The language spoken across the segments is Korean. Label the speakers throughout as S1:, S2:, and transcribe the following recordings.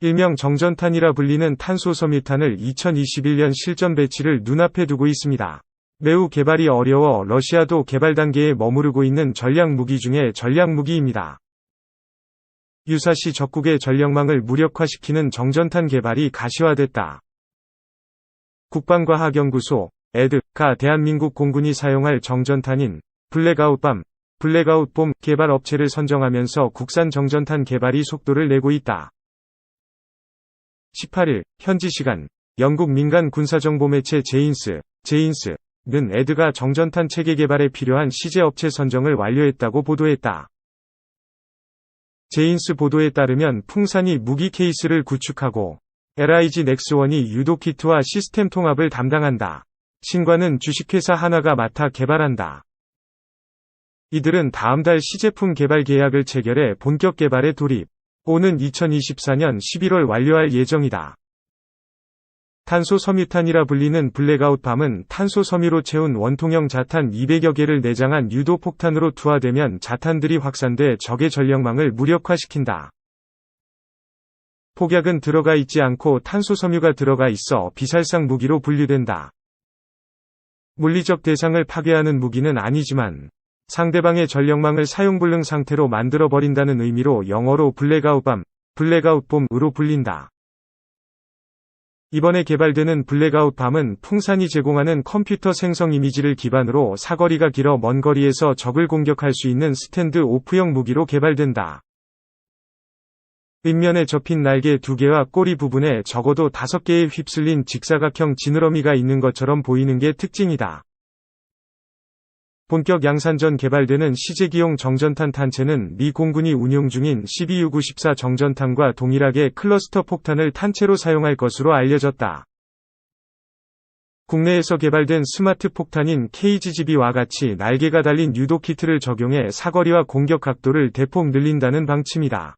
S1: 일명 정전탄이라 불리는 탄소섬유탄을 2021년 실전 배치를 눈앞에 두고 있습니다. 매우 개발이 어려워 러시아도 개발 단계에 머무르고 있는 전략 무기 중에 전략 무기입니다. 유사시 적국의 전력망을 무력화시키는 정전탄 개발이 가시화됐다. 국방과학연구소 (에드)가 대한민국 공군이 사용할 정전탄인 블랙아웃밤, 블랙아웃봄 개발 업체를 선정하면서 국산 정전탄 개발이 속도를 내고 있다. 18일 현지 시간 영국 민간 군사정보 매체 제인스는 에드가 정전탄 체계 개발에 필요한 시제 업체 선정을 완료했다고 보도했다. 제인스 보도에 따르면 풍산이 무기 케이스를 구축하고 LIG 넥스원이 유도 키트와 시스템 통합을 담당한다. 신관은 주식회사 하나가 맡아 개발한다. 이들은 다음 달 시제품 개발 계약을 체결해 본격 개발에 돌입. 오는 2024년 11월 완료할 예정이다. 탄소섬유탄이라 불리는 블랙아웃밤은 탄소섬유로 채운 원통형 자탄 200여 개를 내장한 유도폭탄으로 투하되면 자탄들이 확산돼 적의 전력망을 무력화시킨다. 폭약은 들어가 있지 않고 탄소섬유가 들어가 있어 비살상 무기로 분류된다. 물리적 대상을 파괴하는 무기는 아니지만 상대방의 전력망을 사용불능 상태로 만들어버린다는 의미로 영어로 블랙아웃밤, 블랙아웃봄으로 불린다. 이번에 개발되는 블랙아웃밤은 풍산이 제공하는 컴퓨터 생성 이미지를 기반으로 사거리가 길어 먼 거리에서 적을 공격할 수 있는 스탠드 오프형 무기로 개발된다. 윗면에 접힌 날개 2개와 꼬리 부분에 적어도 5개의 휩쓸린 직사각형 지느러미가 있는 것처럼 보이는 게 특징이다. 본격 양산 전 개발되는 시제기용 정전탄 탄체는 미 공군이 운용 중인 12U-94 정전탄과 동일하게 클러스터 폭탄을 탄체로 사용할 것으로 알려졌다. 국내에서 개발된 스마트 폭탄인 KGGB와 같이 날개가 달린 유도 키트를 적용해 사거리와 공격 각도를 대폭 늘린다는 방침이다.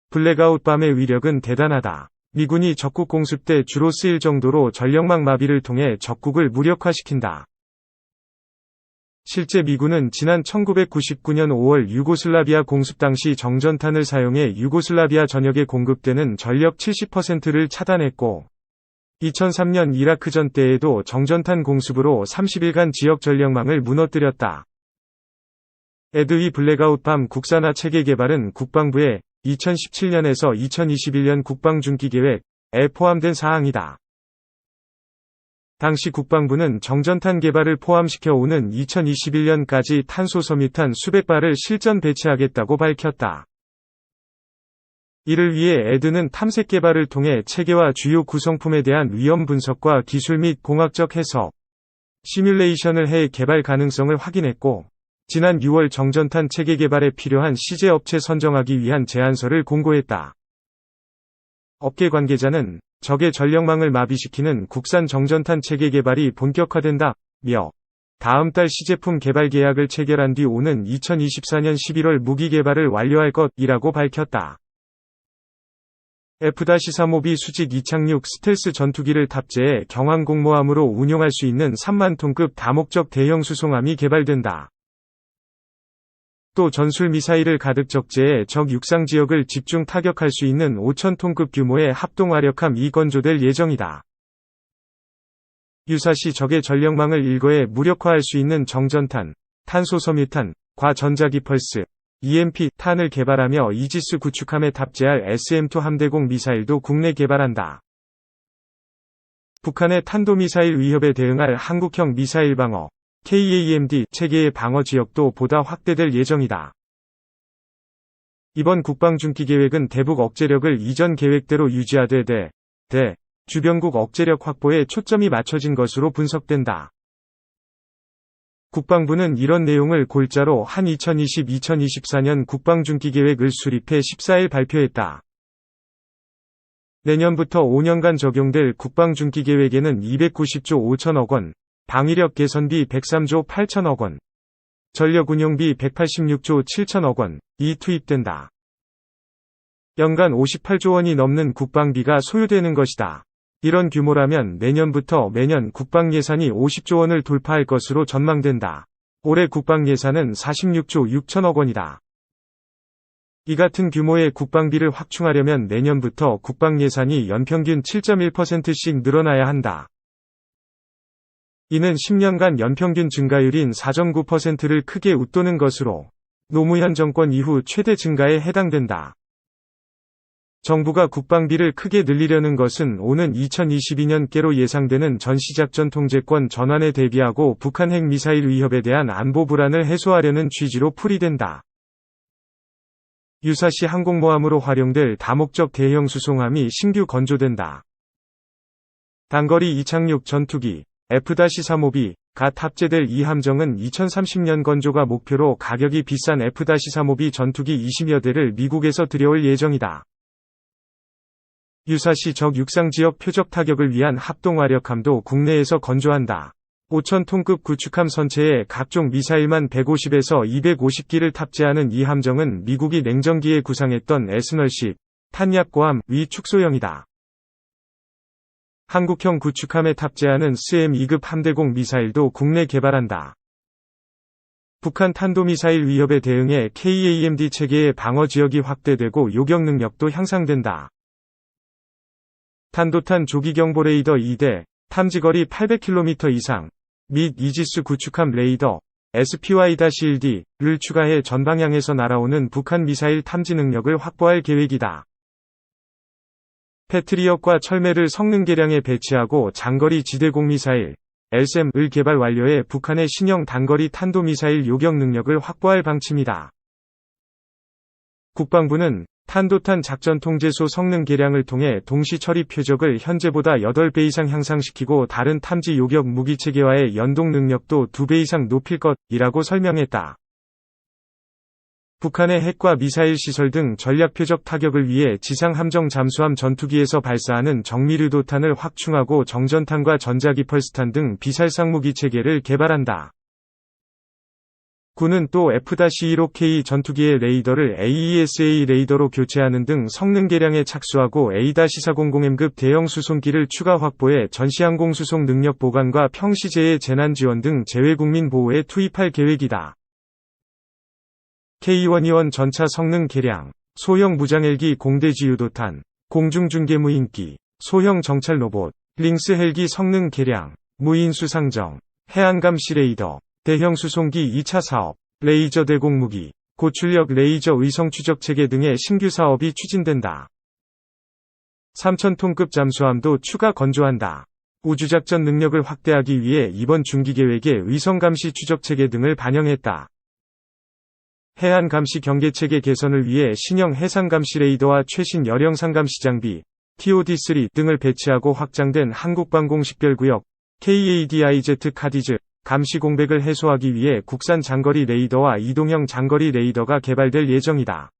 S1: 블랙아웃밤의 위력은 대단하다. 미군이 적국 공습 때 주로 쓰일 정도로 전력망 마비를 통해 적국을 무력화시킨다. 실제 미군은 지난 1999년 5월 유고슬라비아 공습 당시 정전탄을 사용해 유고슬라비아 전역에 공급되는 전력 70%를 차단했고 2003년 이라크전 때에도 정전탄 공습으로 30일간 지역 전력망을 무너뜨렸다. 에드의 블랙아웃밤 국산화 체계 개발은 국방부의 2017년에서 2021년 국방중기계획에 포함된 사항이다. 당시 국방부는 정전탄 개발을 포함시켜 오는 2021년까지 탄소섬유탄 수백 발을 실전 배치하겠다고 밝혔다. 이를 위해 에드는 탐색 개발을 통해 체계와 주요 구성품에 대한 위험 분석과 기술 및 공학적 해석, 시뮬레이션을 해 개발 가능성을 확인했고, 지난 6월 정전탄 체계 개발에 필요한 시제 업체 선정하기 위한 제안서를 공고했다. 업계 관계자는 적의 전력망을 마비시키는 국산 정전탄 체계 개발이 본격화된다며 다음 달 시제품 개발 계약을 체결한 뒤 오는 2024년 11월 무기 개발을 완료할 것이라고 밝혔다. F-35B 수직 이착륙 스텔스 전투기를 탑재해 경항공모함으로 운용할 수 있는 3만 톤급 다목적 대형 수송함이 개발된다. 또 전술 미사일을 가득 적재해 적 육상 지역을 집중 타격할 수 있는 5,000톤급 규모의 합동화력함 2건조될 예정이다. 유사시 적의 전력망을 일거에 무력화할 수 있는 정전탄, 탄소섬유탄, 과전자기펄스, EMP 탄을 개발하며 이지스 구축함에 탑재할 SM-2 함대공 미사일도 국내 개발한다. 북한의 탄도미사일 위협에 대응할 한국형 미사일 방어 KAMD 체계의 방어 지역도 보다 확대될 예정이다. 이번 국방중기계획은 대북 억제력을 이전 계획대로 유지하되 주변국 억제력 확보에 초점이 맞춰진 것으로 분석된다. 국방부는 이런 내용을 골자로 한 2020-2024년 국방중기계획을 수립해 14일 발표했다. 내년부터 5년간 적용될 국방중기계획에는 290조 5천억 원, 방위력 개선비 103조 8천억 원, 전력운용비 186조 7천억 원이 투입된다. 연간 58조 원이 넘는 국방비가 소요되는 것이다. 이런 규모라면 내년부터 매년 국방예산이 50조 원을 돌파할 것으로 전망된다. 올해 국방예산은 46조 6천억 원이다. 이 같은 규모의 국방비를 확충하려면 내년부터 국방 예산이 연평균 7.1%씩 늘어나야 한다. 이는 10년간 연평균 증가율인 4.9%를 크게 웃도는 것으로 노무현 정권 이후 최대 증가에 해당된다. 정부가 국방비를 크게 늘리려는 것은 오는 2022년께로 예상되는 전시작전 통제권 전환에 대비하고 북한 핵미사일 위협에 대한 안보 불안을 해소하려는 취지로 풀이된다. 유사시 항공모함으로 활용될 다목적 대형 수송함이 신규 건조된다. 단거리 이착륙 전투기 F-352가 탑재될 이 함정은 2030년 건조가 목표로 가격이 비싼 F-352 전투기 20여 대를 미국에서 들여올 예정이다. 유사시 적 육상 지역 표적 타격을 위한 합동화력함도 국내에서 건조한다. 5,000톤급 구축함 선체에 각종 미사일만 150에서 250기를 탑재하는 이 함정은 미국이 냉전기에 구상했던 에스널식 탄약고함 위 축소형이다. 한국형 구축함에 탑재하는 스엠 2급 함대공 미사일도 국내 개발한다. 북한 탄도미사일 위협에 대응해 KAMD 체계의 방어 지역이 확대되고 요격 능력도 향상된다. 탄도탄 조기경보 레이더 2대, 탐지거리 800km 이상, 및 이지스 구축함 레이더, SPY-1D를 추가해 전방향에서 날아오는 북한 미사일 탐지 능력을 확보할 계획이다. 패트리엇과 철매를 성능 개량에 배치하고 장거리 지대공 미사일, LSAM을 개발 완료해 북한의 신형 단거리 탄도미사일 요격 능력을 확보할 방침이다. 국방부는 탄도탄 작전통제소 성능 개량을 통해 동시 처리 표적을 현재보다 8배 이상 향상시키고 다른 탐지 요격 무기체계와의 연동 능력도 2배 이상 높일 것이라고 설명했다. 북한의 핵과 미사일 시설 등 전략 표적 타격을 위해 지상 함정 잠수함 전투기에서 발사하는 정밀유도탄을 확충하고 정전탄과 전자기펄스탄 등 비살상 무기 체계를 개발한다. 군은 또 F-15K 전투기의 레이더를 AESA 레이더로 교체하는 등 성능 개량에 착수하고 A-400M급 대형 수송기를 추가 확보해 전시항공 수송 능력 보강과 평시재해 재난 지원 등 재외국민 보호에 투입할 계획이다. K121 전차 성능 개량, 소형 무장헬기 공대지 유도탄, 공중중계무인기, 소형 정찰 로봇, 링스 헬기 성능 개량, 무인 수상정, 해안감시 레이더, 대형 수송기 2차 사업, 레이저 대공무기, 고출력 레이저 의성 추적 체계 등의 신규 사업이 추진된다. 3,000톤급 잠수함도 추가 건조한다. 우주작전 능력을 확대하기 위해 이번 중기계획에 의성감시 추적체계 등을 반영했다. 해안감시 경계체계 개선을 위해 신형 해상감시 레이더와 최신 열영상감시 장비, TOD-3 등을 배치하고 확장된 한국방공식별구역, KADIZ 카디즈, 감시 공백을 해소하기 위해 국산 장거리 레이더와 이동형 장거리 레이더가 개발될 예정이다.